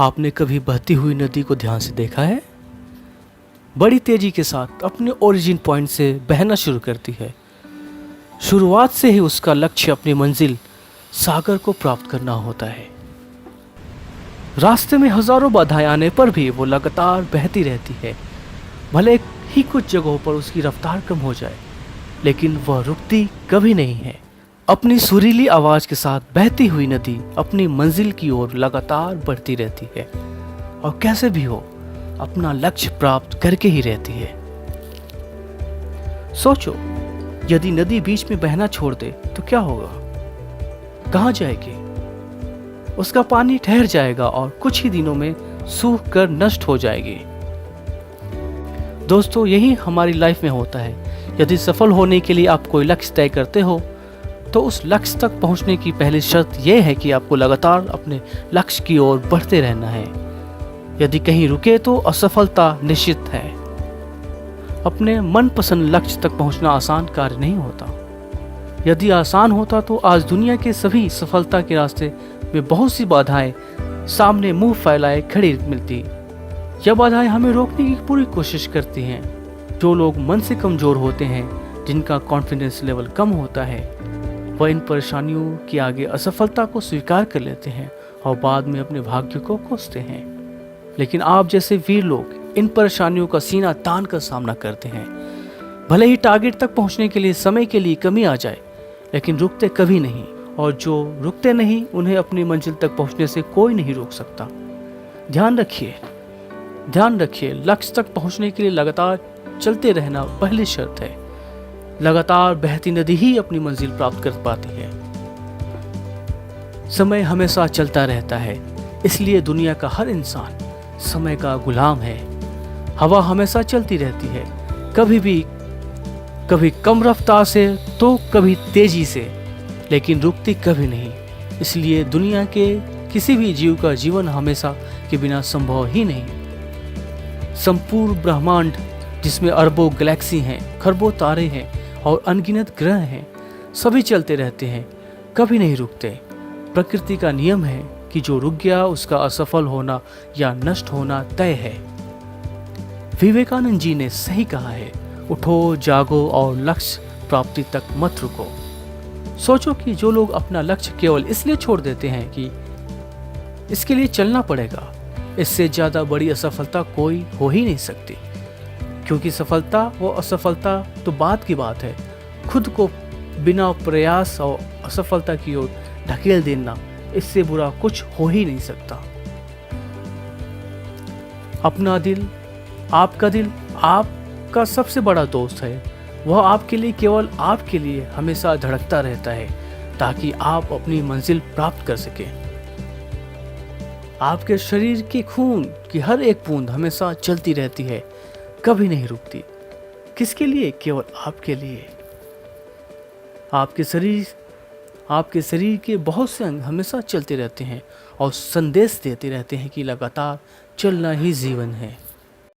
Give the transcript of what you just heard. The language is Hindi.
आपने कभी बहती हुई नदी को ध्यान से देखा है? बड़ी तेजी के साथ अपने ओरिजिन पॉइंट से बहना शुरू करती है। शुरुआत से ही उसका लक्ष्य अपनी मंजिल सागर को प्राप्त करना होता है। रास्ते में हजारों बाधाएं आने पर भी वो लगातार बहती रहती है। भले ही कुछ जगहों पर उसकी रफ्तार कम हो जाए, लेकिन वह रुकती कभी नहीं है। अपनी सुरीली आवाज के साथ बहती हुई नदी अपनी मंजिल की ओर लगातार बढ़ती रहती है और कैसे भी हो अपना लक्ष्य प्राप्त करके ही रहती है। सोचो, यदि नदी बीच में बहना छोड़ दे तो क्या होगा? कहां जाएगी? उसका पानी ठहर जाएगा और कुछ ही दिनों में सूख कर नष्ट हो जाएगी। दोस्तों, यही हमारी लाइफ में होता है। यदि सफल होने के लिए आप कोई लक्ष्य तय करते हो तो उस लक्ष्य तक पहुंचने की पहली शर्त यह है कि आपको लगातार अपने लक्ष्य की ओर बढ़ते रहना है। यदि कहीं रुके तो असफलता निश्चित है। अपने मनपसंद लक्ष्य तक पहुंचना आसान कार्य नहीं होता। यदि आसान होता तो आज दुनिया के सभी सफलता के रास्ते में बहुत सी बाधाएं सामने मुंह फैलाए खड़ी मिलती। यह बाधाएं हमें रोकने की पूरी कोशिश करती हैं। जो लोग मन से कमजोर होते हैं, जिनका कॉन्फिडेंस लेवल कम होता है, वह इन परेशानियों के आगे असफलता को स्वीकार कर लेते हैं और बाद में अपने भाग्य को कोसते हैं। लेकिन आप जैसे वीर लोग इन परेशानियों का सीना तान कर सामना करते हैं। भले ही टारगेट तक पहुंचने के लिए समय के लिए कमी आ जाए, लेकिन रुकते कभी नहीं। और जो रुकते नहीं, उन्हें अपनी मंजिल तक पहुंचने से कोई नहीं रोक सकता। ध्यान रखिए, लक्ष्य तक पहुंचने के लिए लगातार चलते रहना पहली शर्त है। लगातार बहती नदी ही अपनी मंजिल प्राप्त कर पाती है। समय हमेशा चलता रहता है, इसलिए दुनिया का हर इंसान समय का गुलाम है। हवा हमेशा चलती रहती है, कभी कम रफ्तार से तो कभी तेजी से, लेकिन रुकती कभी नहीं। इसलिए दुनिया के किसी भी जीव का जीवन हमेशा के बिना संभव ही नहीं। संपूर्ण ब्रह्मांड, जिसमें अरबों गैलेक्सी हैं, खरबों तारे हैं और अनगिनत ग्रह हैं, सभी चलते रहते हैं, कभी नहीं रुकते। प्रकृति का नियम है कि जो रुक गया उसका असफल होना या नष्ट होना तय है। विवेकानंद जी ने सही कहा है, उठो, जागो और लक्ष्य प्राप्ति तक मत रुको। सोचो कि जो लोग अपना लक्ष्य केवल इसलिए छोड़ देते हैं कि इसके लिए चलना पड़ेगा, इससे ज्यादा बड़ी असफलता कोई हो ही नहीं सकती। क्योंकि सफलता व असफलता तो बात की बात है। खुद को बिना प्रयास और असफलता की ओर ढकेल देना, इससे बुरा कुछ हो ही नहीं सकता। अपना दिल, आपका सबसे बड़ा दोस्त है। वह आपके लिए, केवल आपके लिए हमेशा धड़कता रहता है ताकि आप अपनी मंजिल प्राप्त कर सकें। आपके शरीर के खून की हर एक बूंद हमेशा चलती रहती है, कभी नहीं रुकती। किसके लिए? केवल आपके लिए। आपके शरीर के बहुत से अंग हमेशा चलते रहते हैं और संदेश देते रहते हैं कि लगातार चलना ही जीवन है।